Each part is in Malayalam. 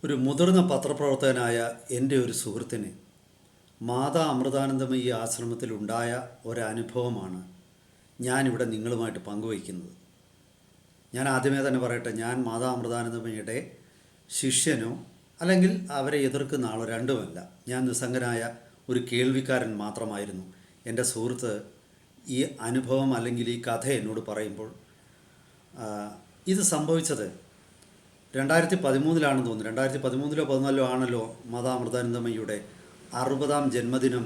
ഒരു മുതിർന്ന പത്രപ്രവർത്തകനായ എൻ്റെ ഒരു സുഹൃത്തിന് മാതാ അമൃതാനന്ദമയി ആശ്രമത്തിലുണ്ടായ ഒരനുഭവമാണ് ഞാനിവിടെ നിങ്ങളുമായിട്ട് പങ്കുവയ്ക്കുന്നത്. ഞാൻ ആദ്യമേ തന്നെ പറയട്ടെ, ഞാൻ മാതാ അമൃതാനന്ദമയിയുടെ ശിഷ്യനോ അല്ലെങ്കിൽ അവരെ എതിർക്കുന്ന ആളോ രണ്ടുമല്ല. ഞാൻ നിസ്സംഗനായ ഒരു കേൾവിക്കാരൻ മാത്രമായിരുന്നു. എൻ്റെ സുഹൃത്ത് ഈ അനുഭവം അല്ലെങ്കിൽ ഈ കഥ എന്നോട് പറയുമ്പോൾ ഇത് സംഭവിച്ചത് 2013 തോന്നുന്നു. 2013 14 ആണല്ലോ മാതാ അമൃതാനന്ദമയിയുടെ 60ാം ജന്മദിനം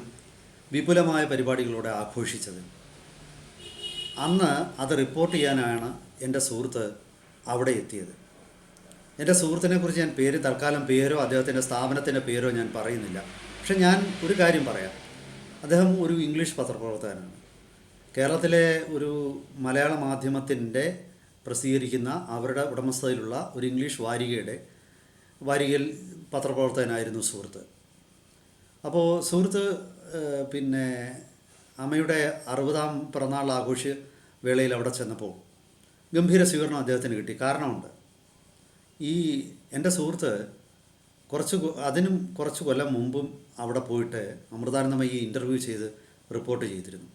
വിപുലമായ പരിപാടികളോടെ ആഘോഷിച്ചത്. അന്ന് അത് റിപ്പോർട്ട് ചെയ്യാനാണ് എൻ്റെ സുഹൃത്ത് അവിടെ എത്തിയത്. എൻ്റെ സുഹൃത്തിനെക്കുറിച്ച് ഞാൻ തൽക്കാലം പേരോ അദ്ദേഹത്തിൻ്റെ സ്ഥാപനത്തിൻ്റെ പേരോ ഞാൻ പറയുന്നില്ല. പക്ഷെ ഞാൻ ഒരു കാര്യം പറയാം. അദ്ദേഹം ഒരു ഇംഗ്ലീഷ് പത്രപ്രവർത്തകനാണ്. കേരളത്തിലെ ഒരു മലയാള മാധ്യമത്തിൻ്റെ പ്രസിദ്ധീകരിക്കുന്ന അവരുടെ ഉടമസ്ഥതയിലുള്ള ഒരു ഇംഗ്ലീഷ് വാരികയിൽ പത്രപ്രവർത്തകനായിരുന്നു സുഹൃത്ത്. അപ്പോൾ സുഹൃത്ത് അമ്മയുടെ 60ാം പിറന്നാൾ ആഘോഷ വേളയിൽ അവിടെ ചെന്നപ്പോൾ ഗംഭീര സ്വീകരണം അദ്ദേഹത്തിന് കിട്ടി. കാരണമുണ്ട്. എൻ്റെ സുഹൃത്ത് അതിനും കുറച്ച് കൊല്ലം മുമ്പും അവിടെ പോയിട്ട് അമൃതാനന്ദമയി ഇൻ്റർവ്യൂ ചെയ്ത് റിപ്പോർട്ട് ചെയ്തിരുന്നു.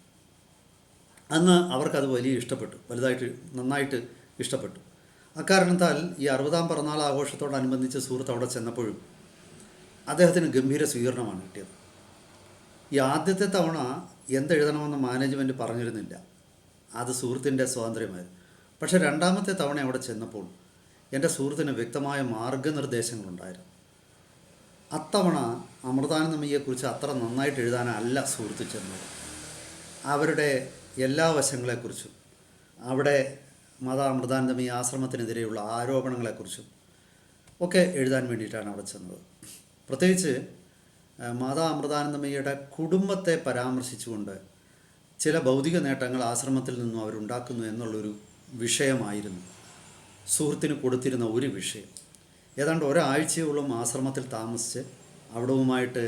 അന്ന് അവർക്കത് നന്നായിട്ട് ഇഷ്ടപ്പെട്ടു. അക്കാരണത്താൽ ഈ 60ാം പിറന്നാൾ ആഘോഷത്തോടനുബന്ധിച്ച് സുഹൃത്ത് അവിടെ ചെന്നപ്പോഴും അദ്ദേഹത്തിന് ഗംഭീര സ്വീകരണമാണ് കിട്ടിയത്. ഈ ആദ്യത്തെ തവണ എന്തെഴുതണമെന്ന് മാനേജ്മെൻറ്റ് പറഞ്ഞിരുന്നില്ല. അത് സുഹൃത്തിൻ്റെ സ്വാതന്ത്ര്യമായിരുന്നു. പക്ഷേ രണ്ടാമത്തെ തവണ അവിടെ ചെന്നപ്പോൾ എൻ്റെ സുഹൃത്തിന് വ്യക്തമായ മാർഗനിർദ്ദേശങ്ങളുണ്ടായിരുന്നു. അത്തവണ അമൃതാനന്ദമയിയെക്കുറിച്ച് അത്ര നന്നായിട്ട് എഴുതാനല്ല സുഹൃത്ത് ചെന്നത്. അവരുടെ എല്ലാ വശങ്ങളെക്കുറിച്ചും അവിടെ മാതാ അമൃതാനന്ദമയി ആശ്രമത്തിനെതിരെയുള്ള ആരോപണങ്ങളെക്കുറിച്ചും ഒക്കെ എഴുതാൻ വേണ്ടിയിട്ടാണ് അവിടെ ചെന്നത്. പ്രത്യേകിച്ച് മാതാ അമൃതാനന്ദമയിയുടെ കുടുംബത്തെ പരാമർശിച്ചുകൊണ്ട് ചില ഭൗതിക നേട്ടങ്ങൾ ആശ്രമത്തിൽ നിന്നും അവരുണ്ടാക്കുന്നു എന്നുള്ളൊരു വിഷയമായിരുന്നു സുഹൃത്തിന് കൊടുത്തിരുന്ന ഒരു വിഷയം. ഏതാണ്ട് ഒരാഴ്ചയോളം ആശ്രമത്തിൽ താമസിച്ച് അവിടവുമായിട്ട്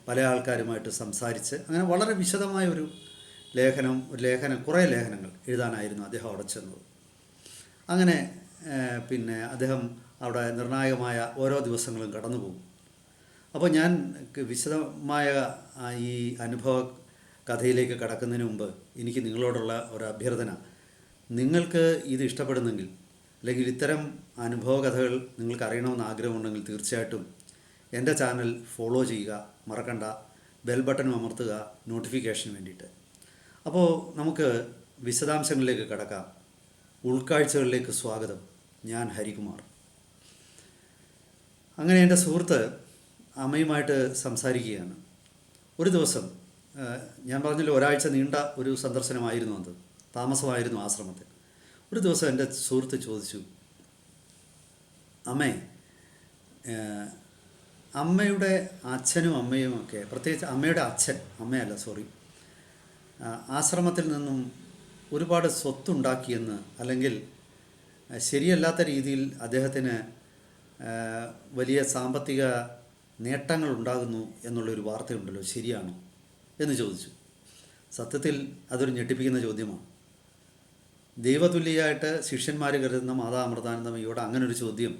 പല ആൾക്കാരുമായിട്ട് സംസാരിച്ച് അങ്ങനെ വളരെ വിശദമായ ഒരു കുറേ ലേഖനങ്ങൾ എഴുതാനായിരുന്നു അദ്ദേഹം അവിടെ ചെന്നത്. അങ്ങനെ അദ്ദേഹം അവിടെ നിർണായകമായ ഓരോ ദിവസങ്ങളും കടന്നു പോകും. അപ്പോൾ ഞാൻ വിശദമായ ഈ അനുഭവ കഥയിലേക്ക് കടക്കുന്നതിന് മുമ്പ് എനിക്ക് നിങ്ങളോടുള്ള ഒരു അഭ്യർത്ഥന, നിങ്ങൾക്ക് ഇത് ഇഷ്ടപ്പെടുന്നെങ്കിൽ അല്ലെങ്കിൽ ഇത്തരം അനുഭവ കഥകൾ നിങ്ങൾക്ക് അറിയണമെന്ന് ആഗ്രഹമുണ്ടെങ്കിൽ തീർച്ചയായിട്ടും എൻ്റെ ചാനൽ ഫോളോ ചെയ്യുക, മറക്കണ്ട. ബെൽ ബട്ടൺ അമർത്തുക നോട്ടിഫിക്കേഷന് വേണ്ടിയിട്ട്. അപ്പോൾ നമുക്ക് വിശദാംശങ്ങളിലേക്ക് കടക്കാം. ഉൾക്കാഴ്ചകളിലേക്ക് സ്വാഗതം. ഞാൻ ഹരികുമാർ. അങ്ങനെ എൻ്റെ സുഹൃത്ത് അമ്മയുമായിട്ട് സംസാരിക്കുകയാണ്. ഒരു ദിവസം, ഞാൻ പറഞ്ഞല്ലോ ഒരാഴ്ച നീണ്ട ഒരു സന്ദർശനമായിരുന്നു, അത് താമസമായിരുന്നു ആശ്രമത്തിൽ. ഒരു ദിവസം എൻ്റെ സുഹൃത്ത് ചോദിച്ചു, അമ്മയുടെ അച്ഛനും അമ്മയും ഒക്കെ, പ്രത്യേകിച്ച് അമ്മയുടെ അച്ഛൻ, ആശ്രമത്തിൽ നിന്നും ഒരുപാട് സ്വത്തുണ്ടാക്കിയെന്ന്, അല്ലെങ്കിൽ ശരിയല്ലാത്ത രീതിയിൽ അദ്ദേഹത്തിന് വലിയ സാമ്പത്തിക നേട്ടങ്ങൾ ഉണ്ടാകുന്നു എന്നുള്ളൊരു വാർത്തയുണ്ടല്ലോ, ശരിയാണോ എന്ന് ചോദിച്ചു. സത്യത്തിൽ അതൊരു ഞെട്ടിപ്പിക്കുന്ന ചോദ്യമാണ്. ദൈവതുല്യയായിട്ട് ശിഷ്യന്മാർ കരുതുന്ന മാതാ അമൃതാനന്ദമയിയോട് അങ്ങനൊരു ചോദ്യം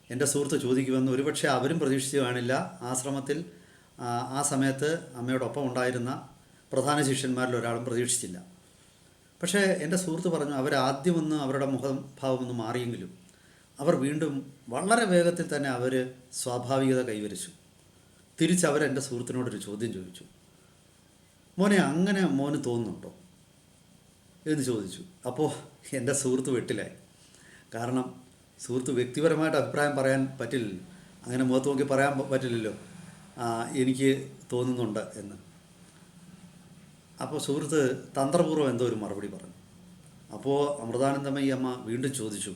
എൻ്റെ സുഹൃത്ത് ചോദിക്കുമെന്ന് ഒരുപക്ഷെ അവരും പ്രതീക്ഷിച്ചു കാണില്ല. ആശ്രമത്തിൽ ആ സമയത്ത് അമ്മയോടൊപ്പം ഉണ്ടായിരുന്ന പ്രധാന ശിഷ്യന്മാരിൽ ഒരാളും പ്രതീക്ഷിച്ചില്ല. പക്ഷേ എൻ്റെ സുഹൃത്ത് പറഞ്ഞു, അവരാദ്യമൊന്ന് അവരുടെ മുഖഭാവമൊന്ന് മാറിയെങ്കിലും അവർ വീണ്ടും വളരെ വേഗത്തിൽ തന്നെ സ്വാഭാവികത കൈവരിച്ചു. തിരിച്ചവരെൻ്റെ സുഹൃത്തിനോടൊരു ചോദ്യം ചോദിച്ചു, അങ്ങനെ മോന് തോന്നുന്നുണ്ടോ എന്ന് ചോദിച്ചു. അപ്പോൾ എൻ്റെ സുഹൃത്ത് വെട്ടിലായി. കാരണം സുഹൃത്ത് വ്യക്തിപരമായിട്ട് അഭിപ്രായം പറയാൻ പറ്റില്ലല്ലോ, അങ്ങനെ മുഖത്ത് നോക്കി പറയാൻ പറ്റില്ലല്ലോ എനിക്ക് തോന്നുന്നുണ്ട് എന്ന്. അപ്പോൾ സുഹൃത്ത് തന്ത്രപൂർവ്വം എന്തോ ഒരു മറുപടി പറഞ്ഞു. അപ്പോൾ അമൃതാനന്ദമയി അമ്മ വീണ്ടും ചോദിച്ചു,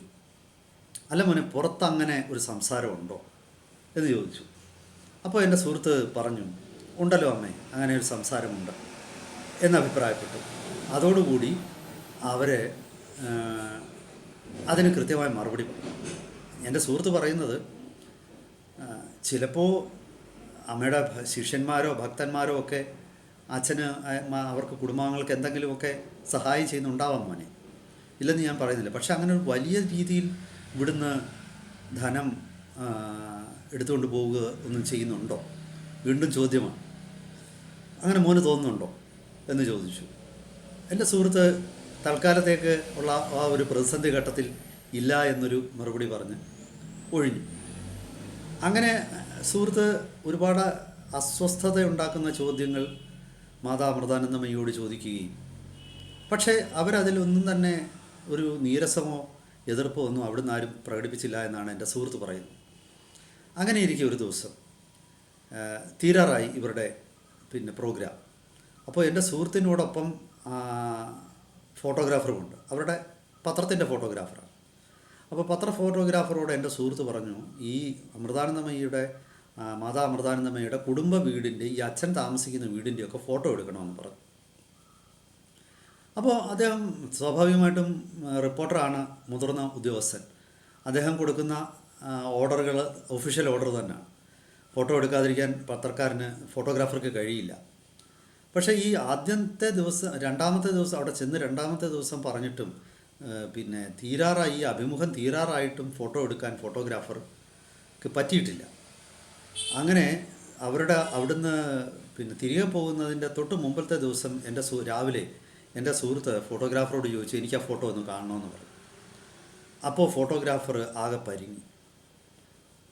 അല്ല മോനെ, പുറത്തങ്ങനെ ഒരു സംസാരമുണ്ടോ എന്ന് ചോദിച്ചു. അപ്പോൾ എൻ്റെ സുഹൃത്ത് പറഞ്ഞു, ഉണ്ടല്ലോ അമ്മേ, അങ്ങനെ ഒരു സംസാരമുണ്ട് എന്നഭിപ്രായപ്പെട്ടു. അതോടുകൂടി അതിന് കൃത്യമായ മറുപടി പറഞ്ഞു. എൻ്റെ സുഹൃത്ത് പറയുന്നത്, ചിലപ്പോൾ അമ്മയുടെ ശിഷ്യന്മാരോ ഭക്തന്മാരോ ഒക്കെ അച്ഛന് അവർക്ക് കുടുംബാംഗങ്ങൾക്ക് എന്തെങ്കിലുമൊക്കെ സഹായം ചെയ്യുന്നുണ്ടാവാം മോനെ, ഇല്ലെന്ന് ഞാൻ പറയുന്നില്ല. പക്ഷെ അങ്ങനെ ഒരു വലിയ രീതിയിൽ ഇവിടുന്ന് ധനം എടുത്തുകൊണ്ട് പോവുക ഒന്നും ചെയ്യുന്നുണ്ടോ? വീണ്ടും ചോദ്യമാണ്. അങ്ങനെ മോന് തോന്നുന്നുണ്ടോ എന്ന് ചോദിച്ചു. എൻ്റെ സുഹൃത്ത് തൽക്കാലത്തേക്ക് ഉള്ള ആ ഒരു പ്രതിസന്ധി ഘട്ടത്തിൽ ഇല്ല എന്നൊരു മറുപടി പറഞ്ഞ് ഒഴിഞ്ഞു. അങ്ങനെ സുഹൃത്ത് ഒരുപാട് അസ്വസ്ഥതയുണ്ടാക്കുന്ന ചോദ്യങ്ങൾ മാതാ അമൃതാനന്ദമയിയോട് ചോദിക്കുകയും, പക്ഷേ അവരതിലൊന്നും തന്നെ ഒരു നീരസമോ എതിർപ്പോ ഒന്നും അവിടുന്ന് ആരും പ്രകടിപ്പിച്ചില്ല എന്നാണ് എൻ്റെ സുഹൃത്ത് പറയുന്നത്. അങ്ങനെ ഇരിക്കെ ഒരു ദിവസം തീരാറായി ഇവരുടെ പ്രോഗ്രാം. അപ്പോൾ എൻ്റെ സുഹൃത്തിനോടൊപ്പം ഫോട്ടോഗ്രാഫറുമുണ്ട്. അവരുടെ പത്രത്തിൻ്റെ ഫോട്ടോഗ്രാഫറാണ്. അപ്പോൾ പത്ര ഫോട്ടോഗ്രാഫറോട് എൻ്റെ സുഹൃത്ത് പറഞ്ഞു, ഈ മാതാ അമൃതാനന്ദമയിയുടെ കുടുംബ വീടിൻ്റെ, ഈ അച്ഛൻ താമസിക്കുന്ന വീടിൻ്റെയൊക്കെ ഫോട്ടോ എടുക്കണമെന്ന് പറഞ്ഞു. അപ്പോൾ അദ്ദേഹം സ്വാഭാവികമായിട്ടും റിപ്പോർട്ടറാണ്, മുതിർന്ന ഉദ്യോഗസ്ഥൻ. അദ്ദേഹം കൊടുക്കുന്ന ഓർഡറുകൾ ഒഫീഷ്യൽ ഓർഡർ തന്നെയാണ്. ഫോട്ടോ എടുക്കാതിരിക്കാൻ പത്രക്കാരന്, ഫോട്ടോഗ്രാഫർക്ക് കഴിയില്ല. പക്ഷേ ഈ രണ്ടാമത്തെ ദിവസം അവിടെ ചെന്ന് രണ്ടാമത്തെ ദിവസം പറഞ്ഞിട്ടും തീരാറായി, ഈ അഭിമുഖം തീരാറായിട്ടും ഫോട്ടോ എടുക്കാൻ ഫോട്ടോഗ്രാഫർക്ക് പറ്റിയിട്ടില്ല. അങ്ങനെ അവിടുന്ന് തിരികെ പോകുന്നതിൻ്റെ തൊട്ട് മുമ്പത്തെ ദിവസം രാവിലെ എൻ്റെ സുഹൃത്ത് ഫോട്ടോഗ്രാഫറോട് ചോദിച്ചു, എനിക്ക് ആ ഫോട്ടോ ഒന്ന് കാണണമെന്ന് പറഞ്ഞു. അപ്പോൾ ഫോട്ടോഗ്രാഫർ ആകെ പരിങ്ങി.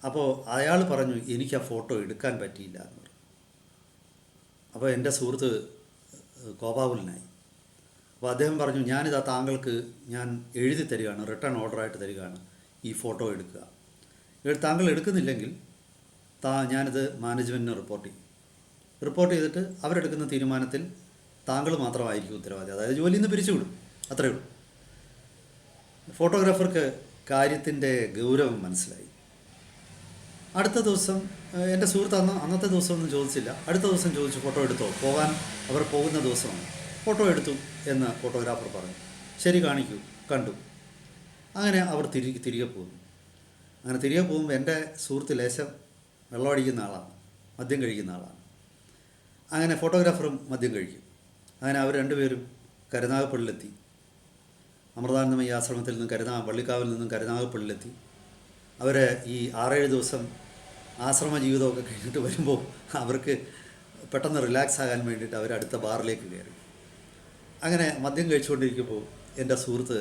അപ്പോൾ അയാൾ പറഞ്ഞു, എനിക്ക് ആ ഫോട്ടോ എടുക്കാൻ പറ്റിയില്ല എന്ന് പറഞ്ഞു. അപ്പോൾ എൻ്റെ സുഹൃത്ത് കോപാകുലനായി. അപ്പോൾ അദ്ദേഹം പറഞ്ഞു, ഞാനിതാ താങ്കൾക്ക് ഞാൻ എഴുതി തരികയാണ്, റിട്ടേൺ ഓർഡറായിട്ട് തരികയാണ്, ഈ ഫോട്ടോ എടുക്കുക. താങ്കൾ എടുക്കുന്നില്ലെങ്കിൽ ഞാനിത് മാനേജ്മെൻറ്റിന് റിപ്പോർട്ട് ചെയ്തിട്ട് അവരെടുക്കുന്ന തീരുമാനത്തിൽ താങ്കൾ മാത്രമായിരിക്കും ഉത്തരവാദി. അതായത് ജോലിയിൽ നിന്ന് പിരിച്ചുവിടും, അത്രയേ ഉള്ളൂ. ഫോട്ടോഗ്രാഫർക്ക് കാര്യത്തിൻ്റെ ഗൗരവം മനസ്സിലായി. അടുത്ത ദിവസം എൻ്റെ സുഹൃത്ത് അന്നത്തെ ദിവസമൊന്നും ചോദിച്ചില്ല. അടുത്ത ദിവസം ചോദിച്ചു, ഫോട്ടോ എടുത്തോ? അവർ പോകുന്ന ദിവസമാണ്. ഫോട്ടോ എടുത്തു എന്ന് ഫോട്ടോഗ്രാഫർ പറഞ്ഞു. ശരി, കാണിക്കൂ. കണ്ടു. അങ്ങനെ അവർ തിരികെ പോകുന്നു. അങ്ങനെ തിരികെ പോകുമ്പോൾ എൻ്റെ സുഹൃത്ത് ലേശം വെള്ളമടിക്കുന്ന ആളാണ്, മദ്യം കഴിക്കുന്ന ആളാണ്. അങ്ങനെ ഫോട്ടോഗ്രാഫറും മദ്യം കഴിക്കും. അങ്ങനെ അവർ രണ്ടുപേരും കരുനാഗപ്പള്ളിയിലെത്തി. അമൃതാനന്ദമയി ആശ്രമത്തിൽ നിന്നും വള്ളിക്കാവിൽ നിന്നും കരുനാഗപ്പള്ളിയിലെത്തി. അവർ ഈ 6-7 ദിവസം ആശ്രമ ജീവിതമൊക്കെ കഴിഞ്ഞിട്ട് വരുമ്പോൾ അവർക്ക് പെട്ടെന്ന് റിലാക്സ് ആകാൻ വേണ്ടിയിട്ട് അവർ അടുത്ത ബാറിലേക്ക് കയറി. അങ്ങനെ മദ്യം കഴിച്ചുകൊണ്ടിരിക്കുമ്പോൾ എൻ്റെ സുഹൃത്ത്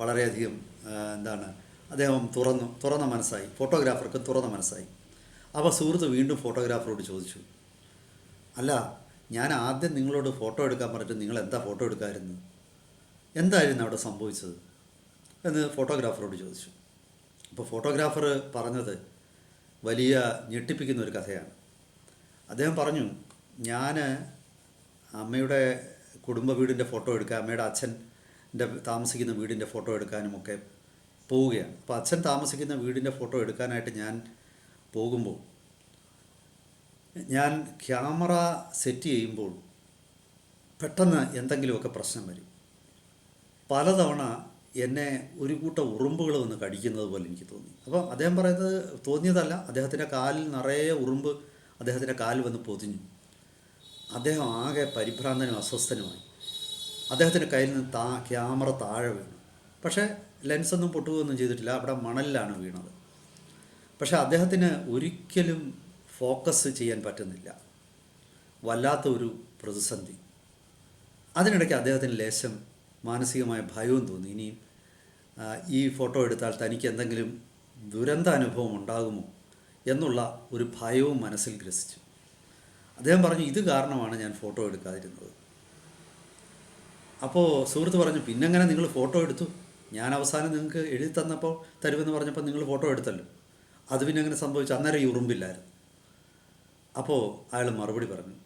വളരെയധികം അദ്ദേഹം തുറന്ന മനസ്സായി. ഫോട്ടോഗ്രാഫർക്ക് തുറന്ന മനസ്സായി. അപ്പോൾ സുഹൃത്ത് വീണ്ടും ഫോട്ടോഗ്രാഫറോട് ചോദിച്ചു, അല്ല, ഞാൻ ആദ്യം നിങ്ങളോട് ഫോട്ടോ എടുക്കാൻ പറഞ്ഞിട്ട് നിങ്ങൾ എന്താ ഫോട്ടോ എടുക്കാമായിരുന്നു? എന്തായിരുന്നു അവിടെ സംഭവിച്ചത് എന്ന് ഫോട്ടോഗ്രാഫറോട് ചോദിച്ചു. അപ്പോൾ ഫോട്ടോഗ്രാഫർ പറഞ്ഞത് വലിയ ഞെട്ടിപ്പിക്കുന്ന ഒരു കഥയാണ്. അദ്ദേഹം പറഞ്ഞു, ഞാൻ അമ്മയുടെ കുടുംബ വീടിൻ്റെ ഫോട്ടോ എടുക്കാൻ, അമ്മയുടെ അച്ഛൻ്റെ താമസിക്കുന്ന വീടിൻ്റെ ഫോട്ടോ എടുക്കാനുമൊക്കെ പോവുകയാണ്. അപ്പോൾ അച്ഛൻ താമസിക്കുന്ന വീടിൻ്റെ ഫോട്ടോ എടുക്കാനായിട്ട് ഞാൻ പോകുമ്പോൾ ഞാൻ ക്യാമറ സെറ്റ് ചെയ്യുമ്പോൾ പെട്ടെന്ന് എന്തെങ്കിലുമൊക്കെ പ്രശ്നം വരും. പലതവണ എന്നെ ഒരു കൂട്ടം ഉറുമ്പുകൾ വന്ന് കടിക്കുന്നത് പോലെ എനിക്ക് തോന്നി. അപ്പം അദ്ദേഹം പറയുന്നത് തോന്നിയതല്ല, അദ്ദേഹത്തിൻ്റെ കാലിൽ നിറയെ ഉറുമ്പ് അദ്ദേഹത്തിൻ്റെ കാലിൽ വന്ന് പൊതിഞ്ഞു. അദ്ദേഹം ആകെ പരിഭ്രാന്തനും അസ്വസ്ഥനുമായി. അദ്ദേഹത്തിൻ്റെ കയ്യിൽ നിന്ന് ക്യാമറ താഴെ വീണു. പക്ഷേ ലെൻസൊന്നും പൊട്ടുകയൊന്നും ചെയ്തിട്ടില്ല, അവിടെ മണലിലാണ് വീണത്. പക്ഷേ അദ്ദേഹത്തിന് ഒരിക്കലും ഫോക്കസ് ചെയ്യാൻ പറ്റുന്നില്ല. വല്ലാത്ത ഒരു പ്രതിസന്ധി. അതിനിടയ്ക്ക് അദ്ദേഹത്തിന് ലേശം മാനസികമായ ഭയവും തോന്നി. ഇനിയും ഈ ഫോട്ടോ എടുത്താൽ തനിക്ക് എന്തെങ്കിലും ദുരന്ത അനുഭവം ഉണ്ടാകുമോ എന്നുള്ള ഒരു ഭയവും മനസ്സിൽ ഗ്രസിച്ചു. അദ്ദേഹം പറഞ്ഞു, ഇത് കാരണമാണ് ഞാൻ ഫോട്ടോ എടുക്കാതിരുന്നത്. അപ്പോൾ സുഹൃത്ത് പറഞ്ഞു, പിന്നെങ്ങനെ നിങ്ങൾ ഫോട്ടോ എടുത്തു? ഞാൻ അവസാനം നിങ്ങൾക്ക് എഴുതി തരുമെന്ന് പറഞ്ഞപ്പോൾ നിങ്ങൾ ഫോട്ടോ എടുത്തല്ലോ, അത് പിന്നെ അങ്ങനെ സംഭവിച്ചു? അന്നേരം ഈ ഉറുമ്പില്ലായിരുന്നു. അപ്പോൾ അയാൾ മറുപടി പറഞ്ഞു,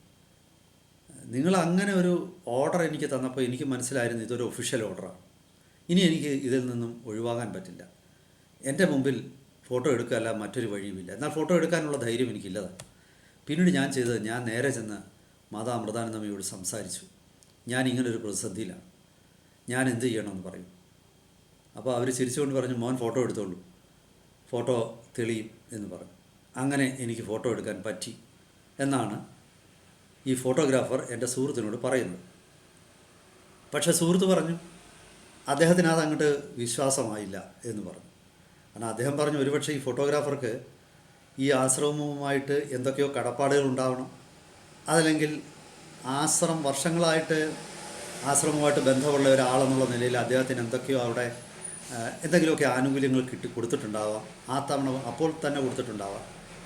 നിങ്ങൾ അങ്ങനെ ഒരു ഓർഡർ എനിക്ക് തന്നപ്പോൾ എനിക്ക് മനസ്സിലായിരുന്നു ഇതൊരു ഒഫീഷ്യൽ ഓർഡറാണ്. ഇനി എനിക്ക് ഇതിൽ നിന്നും ഒഴിവാകാൻ പറ്റില്ല. എൻ്റെ മുമ്പിൽ ഫോട്ടോ എടുക്കുകയല്ല മറ്റൊരു വഴിയുമില്ല. എന്നാൽ ഫോട്ടോ എടുക്കാനുള്ള ധൈര്യം എനിക്കില്ലതാണ്. പിന്നീട് ഞാൻ ചെയ്തത്, ഞാൻ നേരെ ചെന്ന് മാതാ അമൃതാനന്ദമയോട് സംസാരിച്ചു. ഞാൻ ഇങ്ങനൊരു പ്രതിസന്ധിയിലാണ്, ഞാൻ എന്ത് ചെയ്യണമെന്ന് പറയും. അപ്പോൾ അവർ ചിരിച്ചുകൊണ്ട് പറഞ്ഞു, മോൻ ഫോട്ടോ എടുത്തോളൂ, ഫോട്ടോ തെളിയും എന്ന് പറഞ്ഞു. അങ്ങനെ എനിക്ക് ഫോട്ടോ എടുക്കാൻ പറ്റി എന്നാണ് ഈ ഫോട്ടോഗ്രാഫർ എൻ്റെ സുഹൃത്തിനോട് പറയുന്നത്. പക്ഷേ സുഹൃത്ത് പറഞ്ഞു, അദ്ദേഹത്തിന് അതങ്ങോട്ട് വിശ്വാസമായില്ല എന്ന് പറഞ്ഞു. കാരണം അദ്ദേഹം പറഞ്ഞു, ഒരുപക്ഷെ ഈ ഫോട്ടോഗ്രാഫർക്ക് ഈ ആശ്രമവുമായിട്ട് എന്തൊക്കെയോ കടപ്പാടുകൾ ഉണ്ടാവണം, അതല്ലെങ്കിൽ വർഷങ്ങളായിട്ട് ആശ്രമവുമായിട്ട് ബന്ധമുള്ള ഒരാളെന്നുള്ള നിലയിൽ അദ്ദേഹത്തിന് എന്തൊക്കെയോ അവിടെ എന്തെങ്കിലുമൊക്കെ ആനുകൂല്യങ്ങൾ കൊടുത്തിട്ടുണ്ടാവാം, ആ തവണ അപ്പോൾ തന്നെ കൊടുത്തിട്ടുണ്ടാവാം.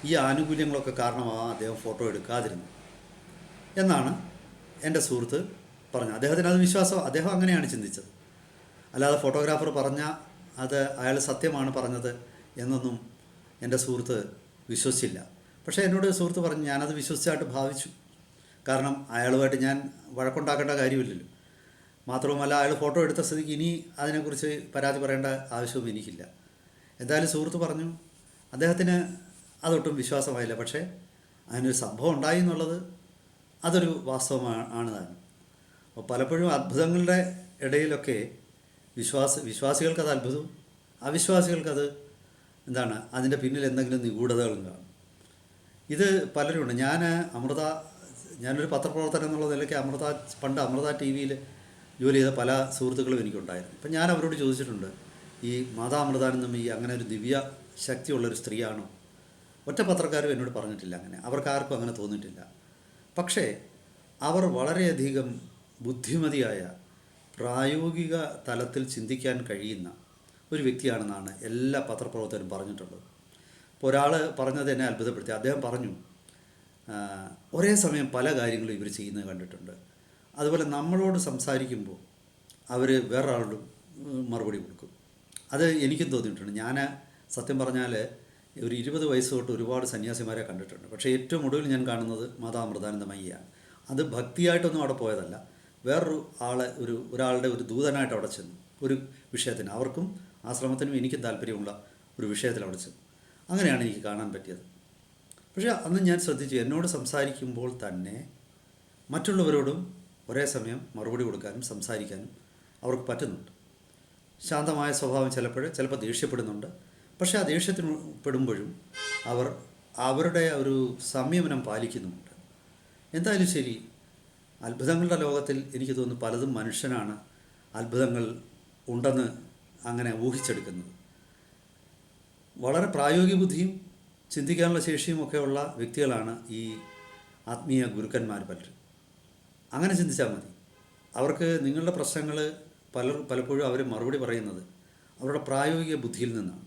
ഈ ആനുകൂല്യങ്ങളൊക്കെ കാരണമാവാം അദ്ദേഹം ഫോട്ടോ എടുക്കാതിരുന്നു എന്നാണ് എൻ്റെ സുഹൃത്ത് പറഞ്ഞത്. അദ്ദേഹത്തിന് അത് വിശ്വാസം, അദ്ദേഹം അങ്ങനെയാണ് ചിന്തിച്ചത്. അല്ലാതെ ഫോട്ടോഗ്രാഫർ പറഞ്ഞ അത് അയാൾ സത്യമാണ് പറഞ്ഞത് എന്നൊന്നും എൻ്റെ സുഹൃത്ത് വിശ്വസിച്ചില്ല. പക്ഷേ എന്നോട് സുഹൃത്ത് പറഞ്ഞു, ഞാനത് വിശ്വസിച്ചായിട്ട് ഭാവിച്ചു. കാരണം അയാളുമായിട്ട് ഞാൻ വഴക്കുണ്ടാക്കേണ്ട കാര്യമില്ലല്ലോ. മാത്രവുമല്ല, അയാൾ ഫോട്ടോ എടുത്ത സ്ഥിതിക്ക് ഇനി അതിനെക്കുറിച്ച് പരാതി പറയേണ്ട ആവശ്യവും എനിക്കില്ല. എന്തായാലും സുഹൃത്ത് പറഞ്ഞു അദ്ദേഹത്തിന് അതൊട്ടും വിശ്വാസമായില്ല. പക്ഷേ അതിനൊരു സംഭവം ഉണ്ടായി എന്നുള്ളത് അതൊരു വാസ്തവമാണ് താനും. അപ്പോൾ പലപ്പോഴും അത്ഭുതങ്ങളുടെ ഇടയിലൊക്കെ വിശ്വാസികൾക്കത് അത്ഭുതവും അവിശ്വാസികൾക്കത് എന്താണ്, അതിൻ്റെ പിന്നിൽ എന്തെങ്കിലും നിഗൂഢതകളും കാണും. ഇത് പലരുമുണ്ട്. ഞാനൊരു പത്രപ്രവർത്തനം എന്നുള്ള നിലയ്ക്ക് പണ്ട് അമൃത ടി വിയിൽ ജോലി ചെയ്ത പല സുഹൃത്തുക്കളും എനിക്കുണ്ടായിരുന്നു. അപ്പം ഞാൻ അവരോട് ചോദിച്ചിട്ടുണ്ട്, ഈ മാതാ അമൃതാനന്ദമയി അങ്ങനെ ഒരു ദിവ്യ ശക്തിയുള്ളൊരു സ്ത്രീയാണോ? ഒറ്റ പത്രക്കാരും എന്നോട് പറഞ്ഞിട്ടില്ല അങ്ങനെ, അവർക്കാർക്കും അങ്ങനെ തോന്നിയിട്ടില്ല. പക്ഷേ അവർ വളരെയധികം ബുദ്ധിമതിയായ, പ്രായോഗിക തലത്തിൽ ചിന്തിക്കാൻ കഴിയുന്ന ഒരു വ്യക്തിയാണെന്നാണ് എല്ലാ പത്രപ്രവർത്തകരും പറഞ്ഞിട്ടുള്ളത്. ഇപ്പോൾ ഒരാൾ പറഞ്ഞത് എന്നെ അത്ഭുതപ്പെടുത്തി. അദ്ദേഹം പറഞ്ഞു, ഒരേ സമയം പല കാര്യങ്ങളും ഇവർ ചെയ്യുന്നത് കണ്ടിട്ടുണ്ട്. അതുപോലെ നമ്മളോട് സംസാരിക്കുമ്പോൾ അവർ വേറൊരാളോടും മറുപടി കൊടുക്കും. അത് എനിക്കും തോന്നിയിട്ടുണ്ട്. ഞാൻ സത്യം പറഞ്ഞാൽ ഒരു 20 വയസ്സ് തൊട്ട് ഒരുപാട് സന്യാസിമാരെ കണ്ടിട്ടുണ്ട്. പക്ഷേ ഏറ്റവും ഒടുവിൽ ഞാൻ കാണുന്നത് മാതാ അമൃതാനന്ദമയിയാണ്. അത് ഭക്തിയായിട്ടൊന്നും അവിടെ പോയതല്ല, വേറൊരു ഒരാളുടെ ഒരു ദൂതനായിട്ട് അവിടെ ചെന്നു. ഒരു വിഷയത്തിന്, അവർക്കും ആശ്രമത്തിനും എനിക്കും താല്പര്യമുള്ള ഒരു വിഷയത്തിൽ അവിടെ ചെന്നു. അങ്ങനെയാണ് എനിക്ക് കാണാൻ പറ്റിയത്. പക്ഷേ അന്ന് ഞാൻ ശ്രദ്ധിച്ചു, എന്നോട് സംസാരിക്കുമ്പോൾ തന്നെ മറ്റുള്ളവരോടും ഒരേ സമയം മറുപടി കൊടുക്കാനും സംസാരിക്കാനും അവർക്ക് പറ്റുന്നുണ്ട്. ശാന്തമായ സ്വഭാവം ചിലപ്പോൾ ദേഷ്യപ്പെടുന്നുണ്ട്. പക്ഷേ ആ ദേഷ്യത്തിന് പെടുമ്പോഴും അവർ അവരുടെ ഒരു സംയമനം പാലിക്കുന്നുമുണ്ട്. എന്തായാലും ശരി, അത്ഭുതങ്ങളുടെ ലോകത്തിൽ എനിക്ക് തോന്നുന്നു പലതും മനുഷ്യനാണ് അത്ഭുതങ്ങൾ ഉണ്ടെന്ന് അങ്ങനെ ഊഹിച്ചെടുക്കുന്നത്. വളരെ പ്രായോഗിക ബുദ്ധിയും ചിന്തിക്കാനുള്ള ശേഷിയും ഒക്കെയുള്ള വ്യക്തികളാണ് ഈ ആത്മീയ ഗുരുക്കന്മാർ പലരും. അങ്ങനെ ചിന്തിച്ചാൽ മതി. അവർക്ക് നിങ്ങളുടെ പ്രശ്നങ്ങൾ പലപ്പോഴും അവർ മറുപടി പറയുന്നത് അവരുടെ പ്രായോഗിക ബുദ്ധിയിൽ നിന്നാണ്.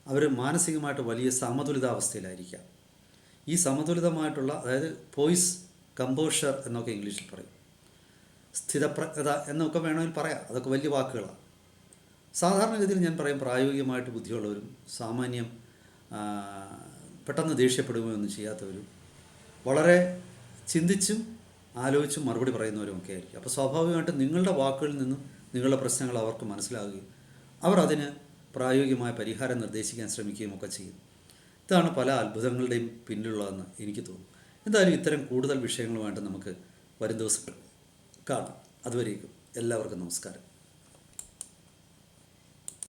അവർ മാനസികമായിട്ട് വലിയ സമതുലിതാവസ്ഥയിലായിരിക്കാം. ഈ സമതുലിതമായിട്ടുള്ള, അതായത് പോയിസ്, കമ്പോഷർ എന്നൊക്കെ ഇംഗ്ലീഷിൽ പറയും, സ്ഥിതപ്രജ്ഞത എന്നൊക്കെ വേണമെങ്കിൽ പറയാം. അതൊക്കെ വലിയ വാക്കുകളാണ്. സാധാരണഗതിയിൽ ഞാൻ പറയും, പ്രായോഗികമായിട്ട് ബുദ്ധിയുള്ളവരും സാമാന്യം പെട്ടെന്ന് ദേഷ്യപ്പെടുകയൊന്നും ചെയ്യാത്തവരും വളരെ ചിന്തിച്ചും ആലോചിച്ചും മറുപടി പറയുന്നവരും ഒക്കെ ആയിരിക്കും. അപ്പോൾ സ്വാഭാവികമായിട്ടും നിങ്ങളുടെ വാക്കുകളിൽ നിന്നും നിങ്ങളുടെ പ്രശ്നങ്ങൾ അവർക്ക് മനസ്സിലാവുകയും അവർ അതിന് പ്രായോഗികമായ പരിഹാരം നിർദ്ദേശിക്കാൻ ശ്രമിക്കുകയും ഒക്കെ ചെയ്യും. ഇതാണ് പല അത്ഭുതങ്ങളുടെയും പിന്നിലുള്ളതെന്ന് എനിക്ക് തോന്നുന്നു. എന്തായാലും ഇത്തരം കൂടുതൽ വിഷയങ്ങളുമായിട്ട് നമുക്ക് വരും ദിവസങ്ങൾ കാണാം. അതുവരേക്കും എല്ലാവർക്കും നമസ്കാരം.